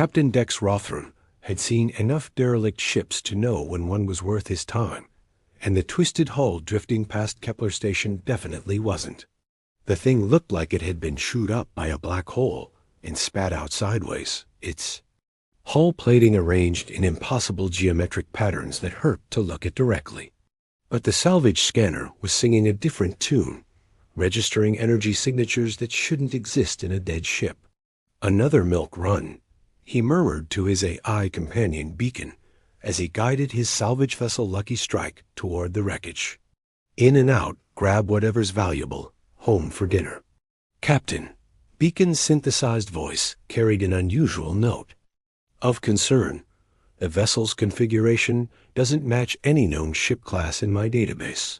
Captain Dex Rothram had seen enough derelict ships to know when one was worth his time, and the twisted hull drifting past Kepler Station definitely wasn't. The thing looked like it had been chewed up by a black hole and spat out sideways, its hull plating arranged in impossible geometric patterns that hurt to look at directly. But the salvage scanner was singing a different tune, registering energy signatures that shouldn't exist in a dead ship. Another milk run, he murmured to his AI companion Beacon as he guided his salvage vessel Lucky Strike toward the wreckage. In and out, grab whatever's valuable, home for dinner. Captain, Beacon's synthesized voice carried an unusual note of concern. The vessel's configuration doesn't match any known ship class in my database.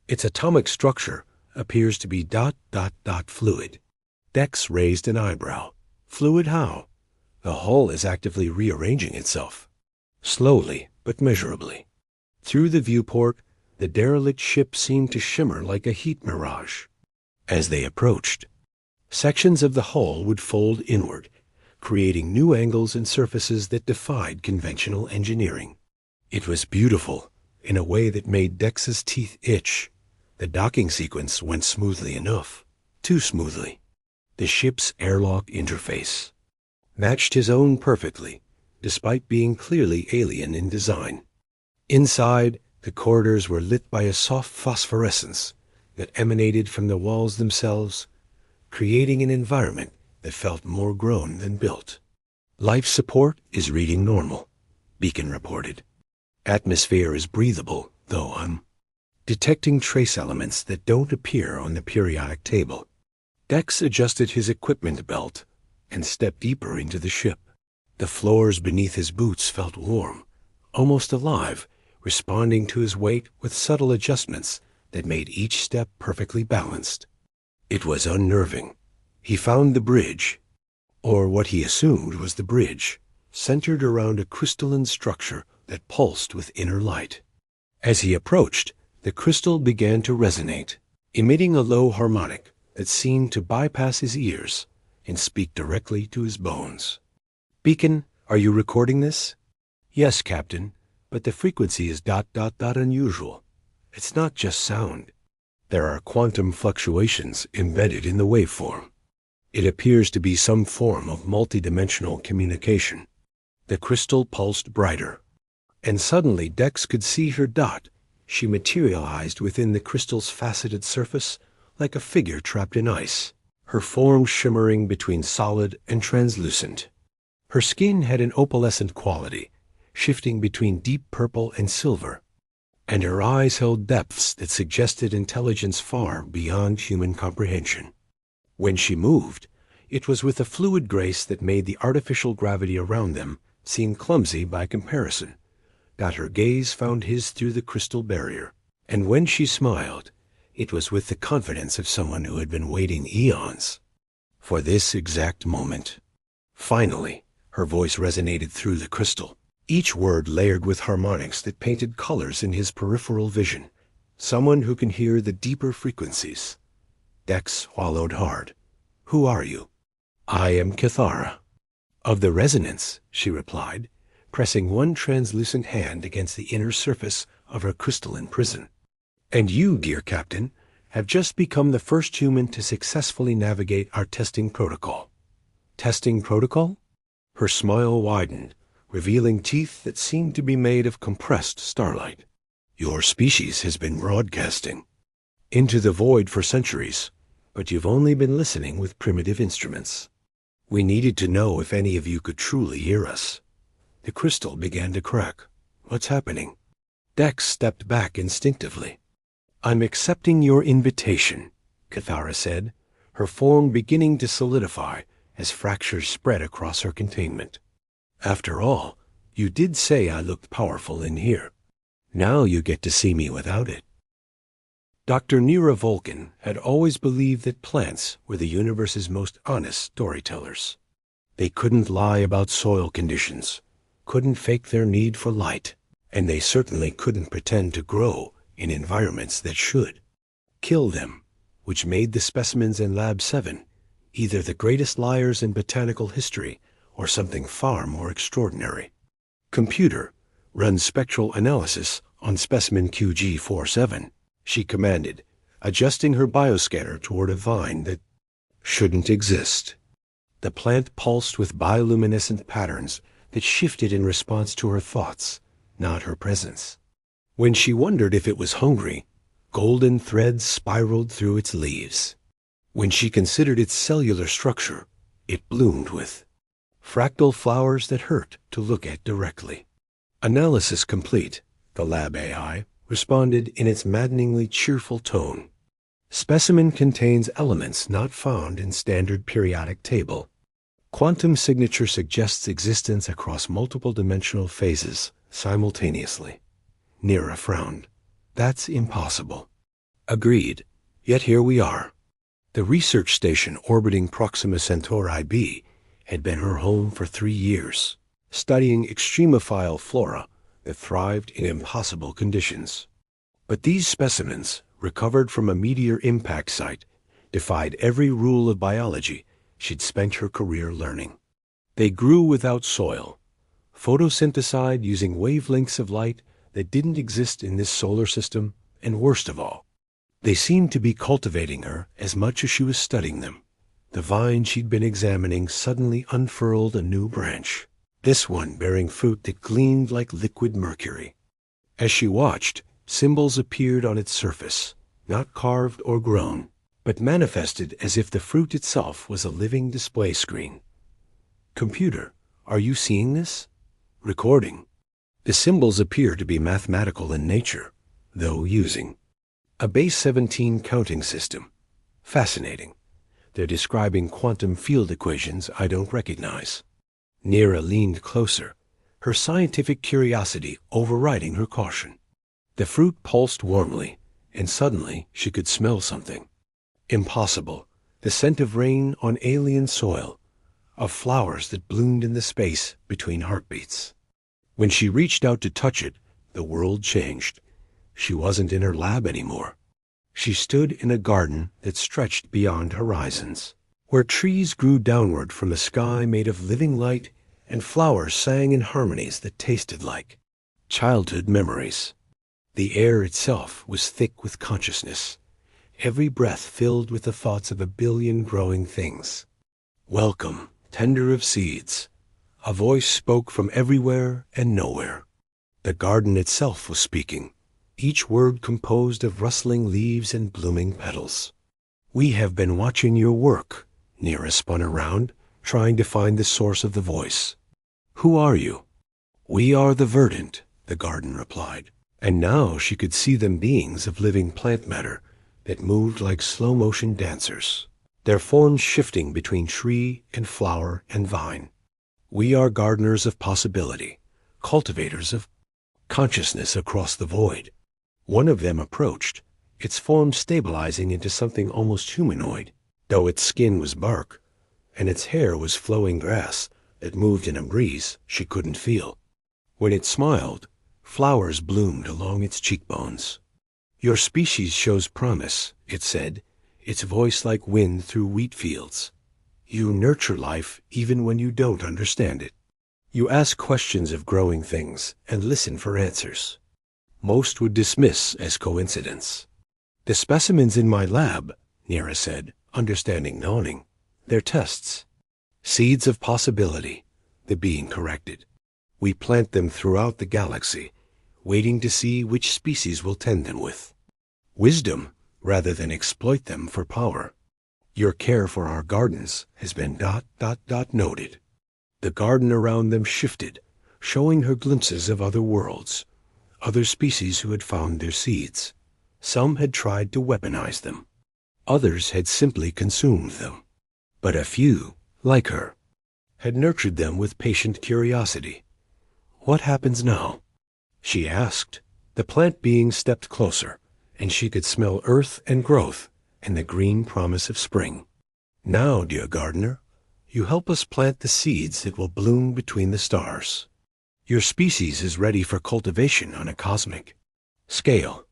Its atomic structure appears to be ... fluid. Dex raised an eyebrow. Fluid how? The hull is actively rearranging itself. Slowly, but measurably. Through the viewport, the derelict ship seemed to shimmer like a heat mirage. As they approached, sections of the hull would fold inward, creating new angles and surfaces that defied conventional engineering. It was beautiful, in a way that made Dex's teeth itch. The docking sequence went smoothly enough, too smoothly. The ship's airlock interface matched his own perfectly, despite being clearly alien in design. Inside, the corridors were lit by a soft phosphorescence that emanated from the walls themselves, creating an environment that felt more grown than built. Life support is reading normal, Beacon reported. Atmosphere is breathable, though I'm detecting trace elements that don't appear on the periodic table. Dex adjusted his equipment belt and stepped deeper into the ship. The floors beneath his boots felt warm, almost alive, responding to his weight with subtle adjustments that made each step perfectly balanced. It was unnerving. He found the bridge, or what he assumed was the bridge, centered around a crystalline structure that pulsed with inner light. As he approached, the crystal began to resonate, emitting a low harmonic that seemed to bypass his ears and speak directly to his bones. Beacon, are you recording this? Yes, Captain, but the frequency is ... unusual. It's not just sound. There are quantum fluctuations embedded in the waveform. It appears to be some form of multidimensional communication. The crystal pulsed brighter, and suddenly Dex could see her dot. She materialized within the crystal's faceted surface like a figure trapped in ice, her form shimmering between solid and translucent. Her skin had an opalescent quality, shifting between deep purple and silver, and her eyes held depths that suggested intelligence far beyond human comprehension. When she moved, it was with a fluid grace that made the artificial gravity around them seem clumsy by comparison. Her gaze found his through the crystal barrier, and when she smiled, it was with the confidence of someone who had been waiting eons for this exact moment. Finally, her voice resonated through the crystal, each word layered with harmonics that painted colors in his peripheral vision. Someone who can hear the deeper frequencies. Dex swallowed hard. Who are you? I am Cathara. Of the resonance, she replied, pressing one translucent hand against the inner surface of her crystalline prison. And you, dear Captain, have just become the first human to successfully navigate our testing protocol. Testing protocol? Her smile widened, revealing teeth that seemed to be made of compressed starlight. Your species has been broadcasting into the void for centuries, but you've only been listening with primitive instruments. We needed to know if any of you could truly hear us. The crystal began to crack. What's happening? Dex stepped back instinctively. I'm accepting your invitation, Cathara said, her form beginning to solidify as fractures spread across her containment. After all, you did say I looked powerful in here. Now you get to see me without it. Dr. Nira Vulcan had always believed that plants were the universe's most honest storytellers. They couldn't lie about soil conditions, couldn't fake their need for light, and they certainly couldn't pretend to grow in environments that should kill them, which made the specimens in Lab 7 either the greatest liars in botanical history or something far more extraordinary. Computer, run spectral analysis on specimen QG47, she commanded, adjusting her bioscanner toward a vine that shouldn't exist. The plant pulsed with bioluminescent patterns that shifted in response to her thoughts, not her presence. When she wondered if it was hungry, golden threads spiraled through its leaves. When she considered its cellular structure, it bloomed with fractal flowers that hurt to look at directly. Analysis complete, the lab AI responded in its maddeningly cheerful tone. Specimen contains elements not found in standard periodic table. Quantum signature suggests existence across multiple dimensional phases simultaneously. Nira frowned. That's impossible. Agreed. Yet here we are. The research station orbiting Proxima Centauri b had been her home for 3 years, studying extremophile flora that thrived in impossible conditions. But these specimens, recovered from a meteor impact site, defied every rule of biology she'd spent her career learning. They grew without soil, photosynthesized using wavelengths of light that didn't exist in this solar system, and worst of all, they seemed to be cultivating her as much as she was studying them. The vine she'd been examining suddenly unfurled a new branch, this one bearing fruit that gleamed like liquid mercury. As she watched, symbols appeared on its surface, not carved or grown, but manifested as if the fruit itself was a living display screen. Computer, are you seeing this? Recording. The symbols appear to be mathematical in nature, though using a base 17 counting system. Fascinating. They're describing quantum field equations I don't recognize. Nira leaned closer, her scientific curiosity overriding her caution. The fruit pulsed warmly, and suddenly she could smell something. Impossible. The scent of rain on alien soil, of flowers that bloomed in the space between heartbeats. When she reached out to touch it, the world changed. She wasn't in her lab anymore. She stood in a garden that stretched beyond horizons, where trees grew downward from a sky made of living light and flowers sang in harmonies that tasted like childhood memories. The air itself was thick with consciousness, every breath filled with the thoughts of a billion growing things. Welcome, tender of seeds. A voice spoke from everywhere and nowhere. The garden itself was speaking, each word composed of rustling leaves and blooming petals. We have been watching your work. Nira spun around, trying to find the source of the voice. Who are you? We are the verdant, the garden replied. And now she could see them beings of living plant matter that moved like slow-motion dancers, their forms shifting between tree and flower and vine. We are gardeners of possibility, cultivators of consciousness across the void. One of them approached, its form stabilizing into something almost humanoid, though its skin was bark, and its hair was flowing grass that moved in a breeze she couldn't feel. When it smiled, flowers bloomed along its cheekbones. Your species shows promise, it said, its voice like wind through wheat fields. You nurture life even when you don't understand it. You ask questions of growing things and listen for answers. Most would dismiss as coincidence. The specimens in my lab, Nira said, understanding nodding. They're tests. Seeds of possibility, the being corrected. We plant them throughout the galaxy, waiting to see which species will tend them with wisdom rather than exploit them for power. Your care for our gardens has been ... noted. The garden around them shifted, showing her glimpses of other worlds, other species who had found their seeds. Some had tried to weaponize them. Others had simply consumed them. But a few, like her, had nurtured them with patient curiosity. What happens now? She asked. The plant being stepped closer, and she could smell earth and growth and the green promise of spring. Now, dear gardener, you help us plant the seeds that will bloom between the stars. Your species is ready for cultivation on a cosmic scale.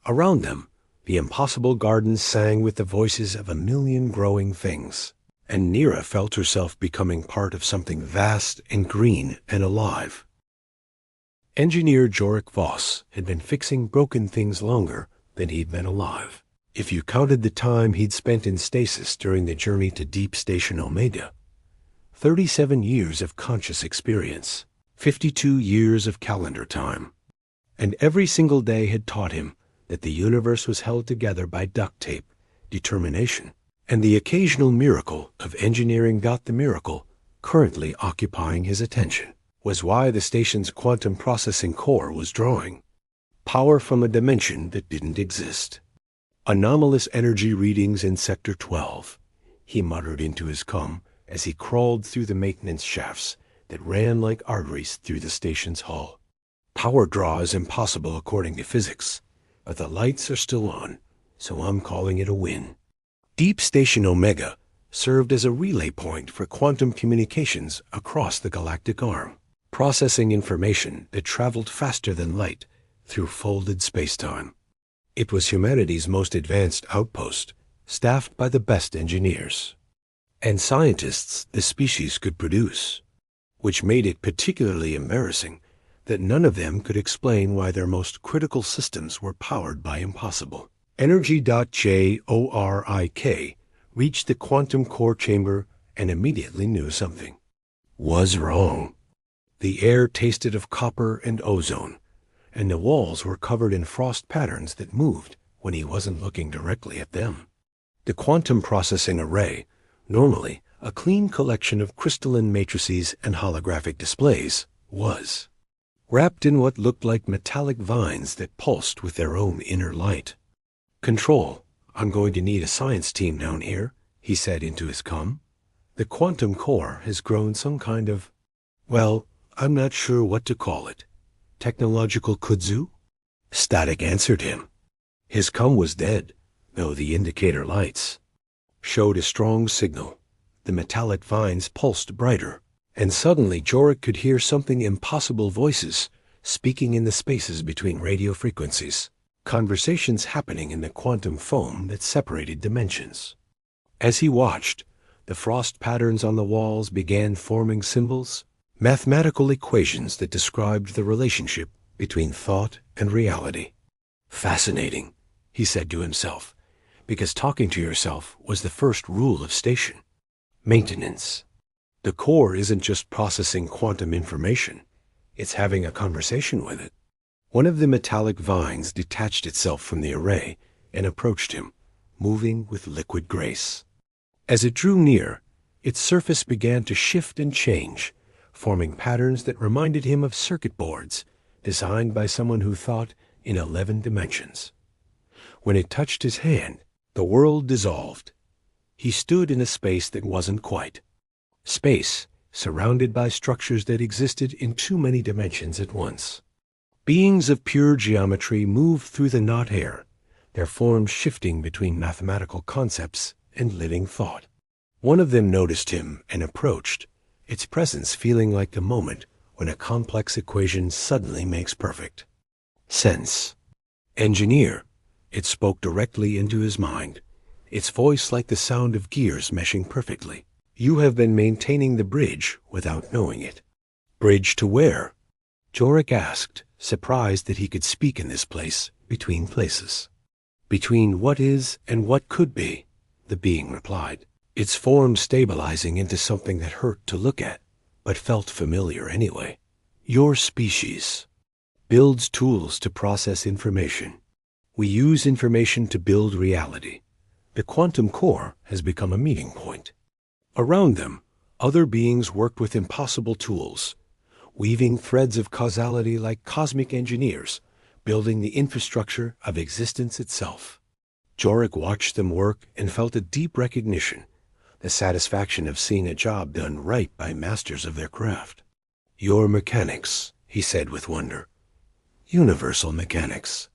Around them, the impossible gardens sang with the voices of a million growing things. and Nira felt herself becoming part of something vast and green and alive. Engineer Jorik Voss had been fixing broken things longer than he'd been alive. If you counted the time he'd spent in stasis during the journey to Deep Station Omega, 37 years of conscious experience, 52 years of calendar time. And every single day had taught him that the universe was held together by duct tape, determination, and the occasional miracle of engineering got the miracle currently occupying his attention was why the station's quantum processing core was drawing power from a dimension that didn't exist. Anomalous energy readings in Sector 12, he muttered into his cum as he crawled through the maintenance shafts that ran like arteries through the station's hull. Power draw is impossible according to physics, but the lights are still on, so I'm calling it a win. Deep Station Omega served as a relay point for quantum communications across the galactic arm, processing information that traveled faster than light through folded spacetime. It was humanity's most advanced outpost, staffed by the best engineers and scientists the species could produce, which made it particularly embarrassing that none of them could explain why their most critical systems were powered by impossible. Energy.Jorik reached the quantum core chamber and immediately knew something was wrong. The air tasted of copper and ozone, and the walls were covered in frost patterns that moved when he wasn't looking directly at them. The quantum processing array, normally a clean collection of crystalline matrices and holographic displays, was wrapped in what looked like metallic vines that pulsed with their own inner light. "Control, I'm going to need a science team down here," he said into his cum. "The quantum core has grown some kind of, well, I'm not sure what to call it. Technological kudzu?" Static answered him. His cum was dead, though the indicator lights showed a strong signal. The metallic vines pulsed brighter, and suddenly Jorik could hear something impossible voices speaking in the spaces between radio frequencies, conversations happening in the quantum foam that separated dimensions. As he watched, the frost patterns on the walls began forming symbols, mathematical equations that described the relationship between thought and reality. Fascinating, he said to himself, because talking to yourself was the first rule of station. Maintenance. The core isn't just processing quantum information, it's having a conversation with it. One of the metallic vines detached itself from the array and approached him, moving with liquid grace. As it drew near, its surface began to shift and change, forming patterns that reminded him of circuit boards designed by someone who thought in 11 dimensions. When it touched his hand, the world dissolved. He stood in a space that wasn't quite. Space, surrounded by structures that existed in too many dimensions at once. Beings of pure geometry moved through the knot hair, their forms shifting between mathematical concepts and living thought. One of them noticed him and approached, its presence feeling like the moment when a complex equation suddenly makes perfect sense. "Engineer," it spoke directly into his mind, its voice like the sound of gears meshing perfectly. "You have been maintaining the bridge without knowing it." "Bridge to where?" Jorik asked, surprised that he could speak in this place between places. "Between what is and what could be," the being replied, its form stabilizing into something that hurt to look at, but felt familiar anyway. "Your species builds tools to process information. We use information to build reality. The quantum core has become a meeting point. Around them, other beings worked with impossible tools, weaving threads of causality like cosmic engineers, building the infrastructure of existence itself." Jorik watched them work and felt a deep recognition, the satisfaction of seeing a job done right by masters of their craft. "Your mechanics," he said with wonder. "Universal mechanics."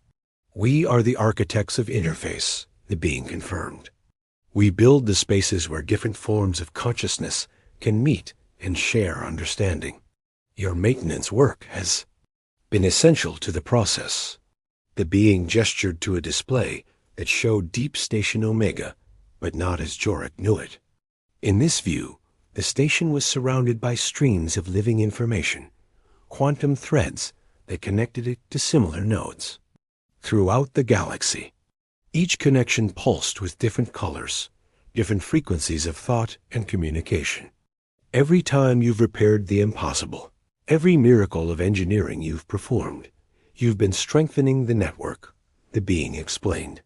"We are the architects of interface," the being confirmed. "We build the spaces where different forms of consciousness can meet and share understanding. Your maintenance work has been essential to the process." The being gestured to a display that showed Deep Station Omega, but not as Jorik knew it. In this view, the station was surrounded by streams of living information, quantum threads that connected it to similar nodes. Throughout the galaxy, each connection pulsed with different colors, different frequencies of thought and communication. Every time you've repaired the impossible, every miracle of engineering you've performed, you've been strengthening the network, the being explained.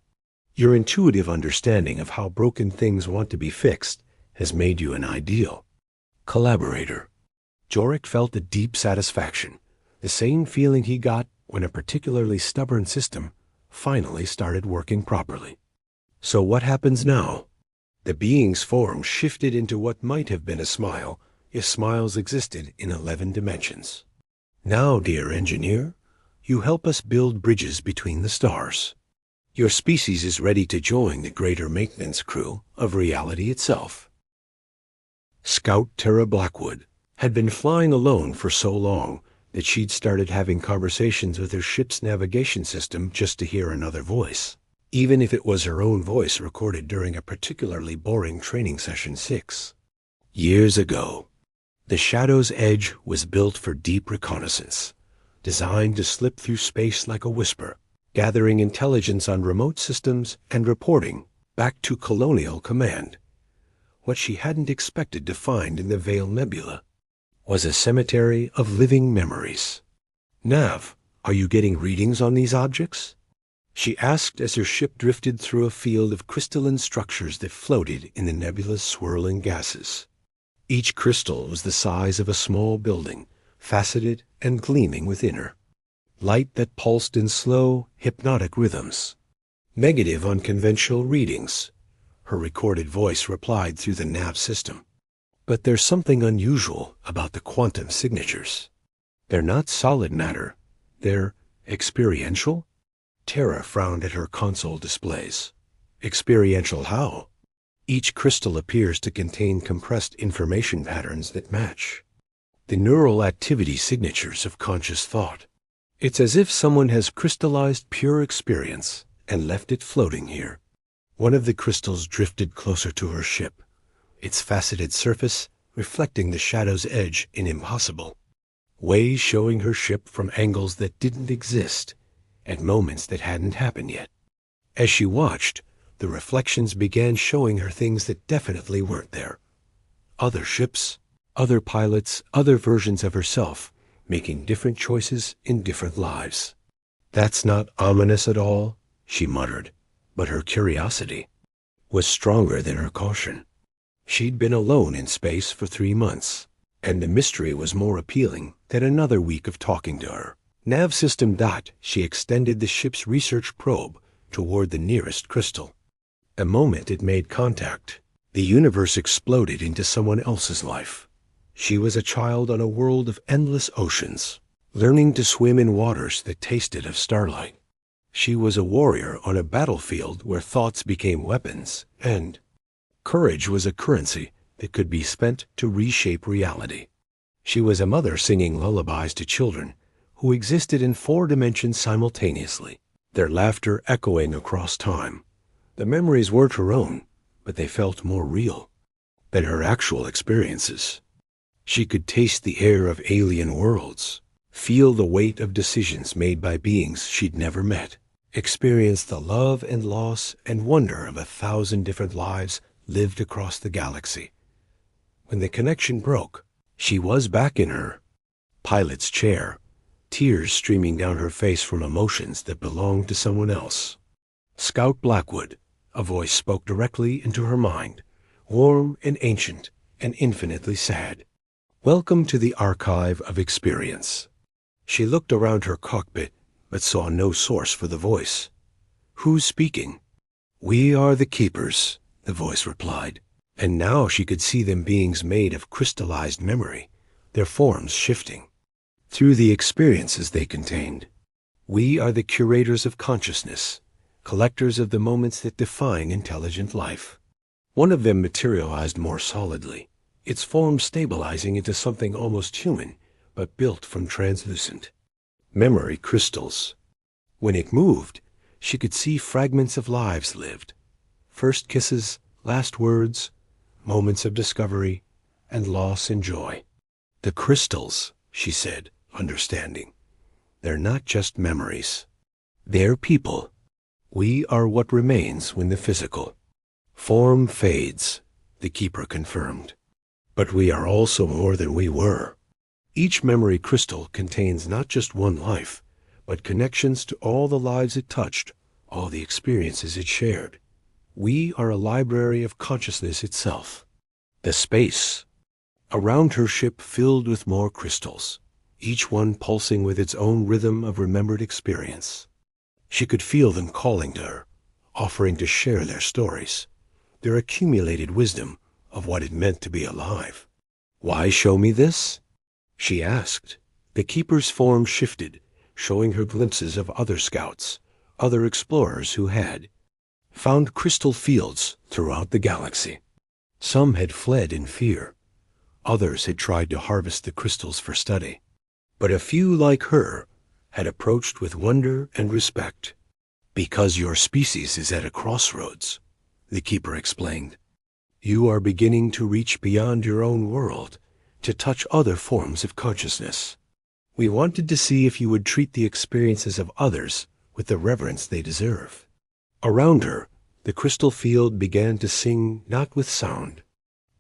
Your intuitive understanding of how broken things want to be fixed has made you an ideal collaborator. Jorik felt a deep satisfaction, the same feeling he got when a particularly stubborn system finally started working properly. So what happens now? The being's form shifted into what might have been a smile if smiles existed in 11 dimensions. Now, dear engineer, you help us build bridges between the stars. Your species is ready to join the greater maintenance crew of reality itself. Scout Tara Blackwood had been flying alone for so long that she'd started having conversations with her ship's navigation system just to hear another voice, even if it was her own voice recorded during a particularly boring training session 6. Years ago, the Shadow's Edge was built for deep reconnaissance, designed to slip through space like a whisper, gathering intelligence on remote systems and reporting back to Colonial Command. What she hadn't expected to find in the Veil Nebula was a cemetery of living memories. Nav, are you getting readings on these objects? She asked as her ship drifted through a field of crystalline structures that floated in the nebula's swirling gases. Each crystal was the size of a small building, faceted and gleaming within her. Light that pulsed in slow, hypnotic rhythms. Negative on conventional readings, her recorded voice replied through the nav system. But there's something unusual about the quantum signatures. They're not solid matter. They're experiential? Tara frowned at her console displays. Experiential how? Each crystal appears to contain compressed information patterns that match the neural activity signatures of conscious thought. It's as if someone has crystallized pure experience and left it floating here. One of the crystals drifted closer to her ship, its faceted surface reflecting the Shadow's Edge in impossible ways, showing her ship from angles that didn't exist at moments that hadn't happened yet. As she watched, the reflections began showing her things that definitely weren't there. Other ships, other pilots, other versions of herself, making different choices in different lives. That's not ominous at all, she muttered, but her curiosity was stronger than her caution. She'd been alone in space for 3 months, and the mystery was more appealing than another week of talking to her. Nav system dot, she extended the ship's research probe toward the nearest crystal. The moment it made contact, the universe exploded into someone else's life. She was a child on a world of endless oceans, learning to swim in waters that tasted of starlight. She was a warrior on a battlefield where thoughts became weapons, and courage was a currency that could be spent to reshape reality. She was a mother singing lullabies to children who existed in 4 dimensions simultaneously, their laughter echoing across time. The memories weren't her own, but they felt more real than her actual experiences. She could taste the air of alien worlds, feel the weight of decisions made by beings she'd never met, experience the love and loss and wonder of 1,000 different lives lived across the galaxy. When the connection broke, she was back in her pilot's chair, tears streaming down her face from emotions that belonged to someone else. Scout Blackwood, a voice spoke directly into her mind, warm and ancient and infinitely sad. Welcome to the archive of experience. She looked around her cockpit, but saw no source for the voice. Who's speaking? We are the keepers, the voice replied, and now she could see them beings made of crystallized memory, their forms shifting through the experiences they contained. We are the curators of consciousness, collectors of the moments that define intelligent life. One of them materialized more solidly, its form stabilizing into something almost human, but built from translucent memory crystals. When it moved, she could see fragments of lives lived. First kisses, last words, moments of discovery, and loss and joy. The crystals, she said, understanding. They're not just memories. They're people. We are what remains when the physical form fades, the keeper confirmed. But we are also more than we were. Each memory crystal contains not just one life, but connections to all the lives it touched, all the experiences it shared. We are a library of consciousness itself. The space around her ship filled with more crystals, each one pulsing with its own rhythm of remembered experience. She could feel them calling to her, offering to share their stories, their accumulated wisdom of what it meant to be alive. "Why show me this?" she asked. The keeper's form shifted, showing her glimpses of other scouts, other explorers who had found crystal fields throughout the galaxy. Some had fled in fear. Others had tried to harvest the crystals for study. But a few, like her, had approached with wonder and respect. "Because your species is at a crossroads," the keeper explained. "You are beginning to reach beyond your own world, to touch other forms of consciousness. We wanted to see if you would treat the experiences of others with the reverence they deserve." Around her, the crystal field began to sing not with sound,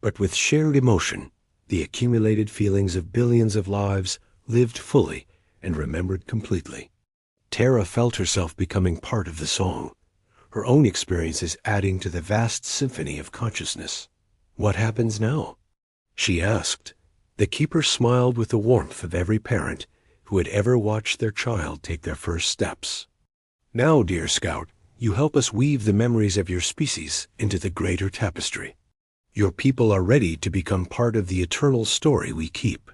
but with shared emotion, the accumulated feelings of billions of lives lived fully and remembered completely. Tara felt herself becoming part of the song, her own experiences adding to the vast symphony of consciousness. "What happens now?" she asked. The keeper smiled with the warmth of every parent who had ever watched their child take their first steps. "Now, dear scout, you help us weave the memories of your species into the greater tapestry. Your people are ready to become part of the eternal story we keep."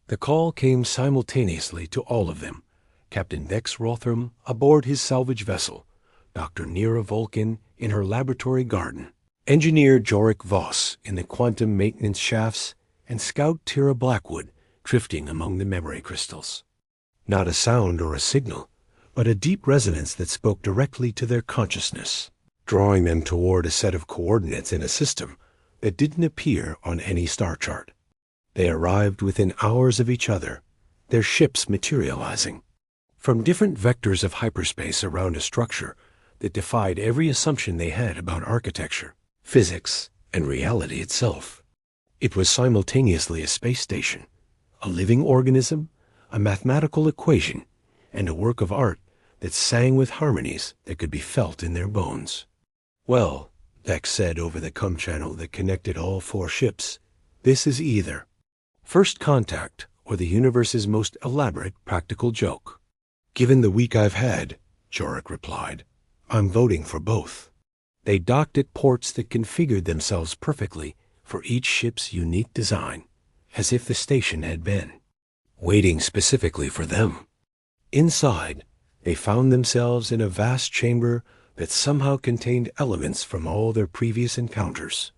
The call came simultaneously to all of them. Captain Vex Rothram aboard his salvage vessel, Dr. Nera Vulcan in her laboratory garden, Engineer Jorik Voss in the quantum maintenance shafts, and Scout Tira Blackwood drifting among the memory crystals. Not a sound or a signal, but a deep resonance that spoke directly to their consciousness, drawing them toward a set of coordinates in a system that didn't appear on any star chart. They arrived within hours of each other, their ships materializing from different vectors of hyperspace around a structure that defied every assumption they had about architecture, physics, and reality itself. It was simultaneously a space station, a living organism, a mathematical equation, and a work of art that sang with harmonies that could be felt in their bones. "Well," Vex said over the com channel that connected all four ships, "this is either first contact or the universe's most elaborate practical joke." "Given the week I've had," Jorik replied, "I'm voting for both." They docked at ports that configured themselves perfectly for each ship's unique design, as if the station had been waiting specifically for them. Inside, they found themselves in a vast chamber that somehow contained elements from all their previous encounters.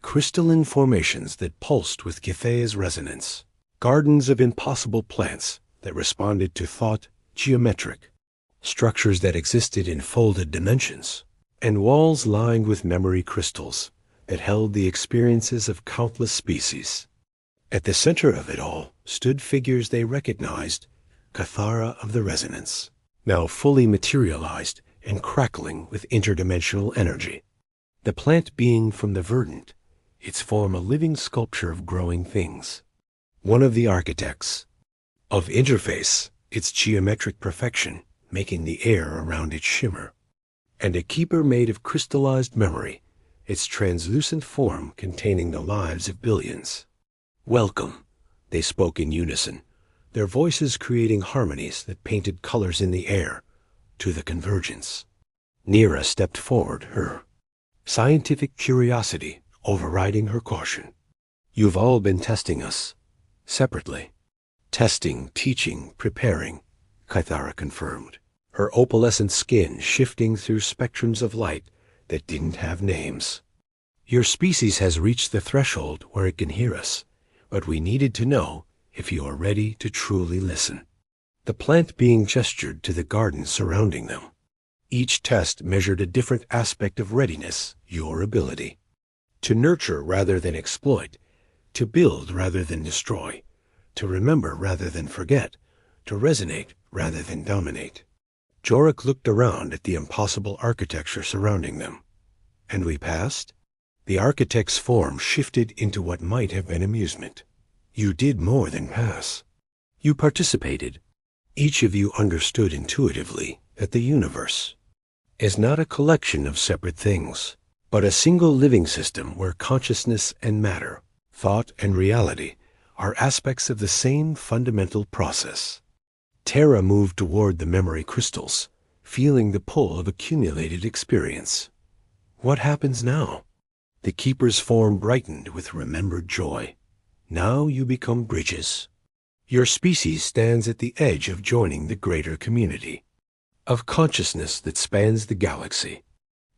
Crystalline formations that pulsed with Githay's resonance, gardens of impossible plants that responded to thought, geometric, structures that existed in folded dimensions, and walls lined with memory crystals that held the experiences of countless species. At the center of it all stood figures they recognized, Cathara of the Resonance, now fully materialized and crackling with interdimensional energy. The plant being from the verdant, its form a living sculpture of growing things. One of the architects of interface, its geometric perfection making the air around it shimmer, and a keeper made of crystallized memory, its translucent form containing the lives of billions. "Welcome," they spoke in unison, their voices creating harmonies that painted colors in the air, to the convergence. Nera stepped forward, her scientific curiosity overriding her caution. "You've all been testing us, separately." "Testing, teaching, preparing," Cathara confirmed, her opalescent skin shifting through spectrums of light that didn't have names. "Your species has reached the threshold where it can hear us, but we needed to know if you are ready to truly listen." The plant being gestured to the garden surrounding them. Each test measured a different aspect of readiness, your ability. to nurture rather than exploit, to build rather than destroy, to remember rather than forget, to resonate rather than dominate. Jorek looked around at the impossible architecture surrounding them. And we passed? The architect's form shifted into what might have been amusement. You did more than pass. You participated. Each of you understood intuitively that the universe is not a collection of separate things, but a single living system where consciousness and matter, thought and reality are aspects of the same fundamental process. Terra moved toward the memory crystals, feeling the pull of accumulated experience. What happens now? The keeper's form brightened with remembered joy. Now you become bridges. Your species stands at the edge of joining the greater community of consciousness that spans the galaxy.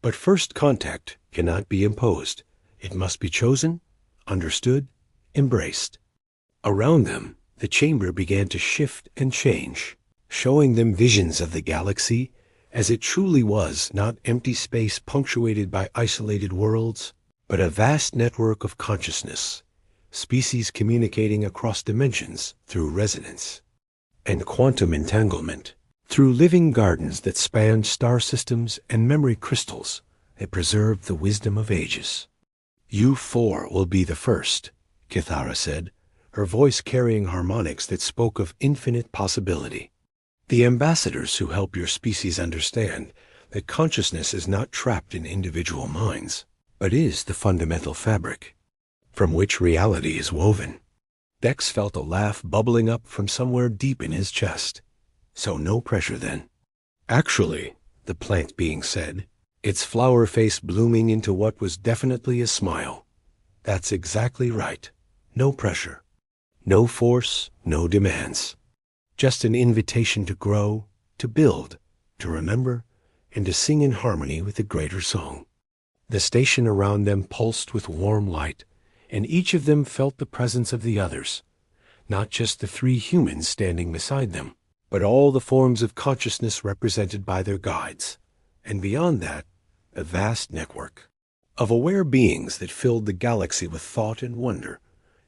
But first contact cannot be imposed. It must be chosen, understood, embraced. Around them, the chamber began to shift and change, showing them visions of the galaxy as it truly was, not empty space punctuated by isolated worlds, but a vast network of consciousness, species communicating across dimensions through resonance and quantum entanglement, through living gardens that spanned star systems and memory crystals that preserved the wisdom of ages. You four will be the first, Kithara said, her voice carrying harmonics that spoke of infinite possibility. The ambassadors who help your species understand that consciousness is not trapped in individual minds, but is the fundamental fabric from which reality is woven. Dex felt a laugh bubbling up from somewhere deep in his chest. So no pressure then. Actually, the plant being said, its flower face blooming into what was definitely a smile. That's exactly right. No pressure. No force, no demands. Just an invitation to grow, to build, to remember, and to sing in harmony with the greater song. The station around them pulsed with warm light, and each of them felt the presence of the others, not just the three humans standing beside them, but all the forms of consciousness represented by their guides, and beyond that, a vast network of aware beings that filled the galaxy with thought and wonder,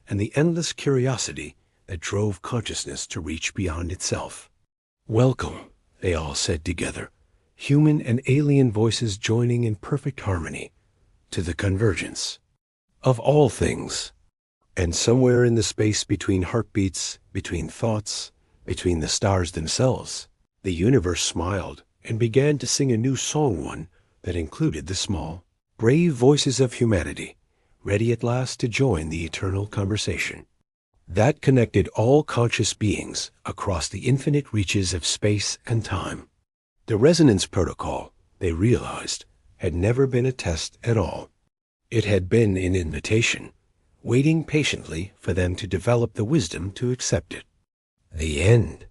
and the endless curiosity that drove consciousness to reach beyond itself. Welcome, they all said together, human and alien voices joining in perfect harmony, to the convergence of all things. And somewhere in the space between heartbeats, between thoughts, between the stars themselves, the universe smiled and began to sing a new song, one that included the small, brave voices of humanity, ready at last to join the eternal conversation that connected all conscious beings across the infinite reaches of space and time. The resonance protocol, they realized, had never been a test at all. It had been an invitation, waiting patiently for them to develop the wisdom to accept it. The end.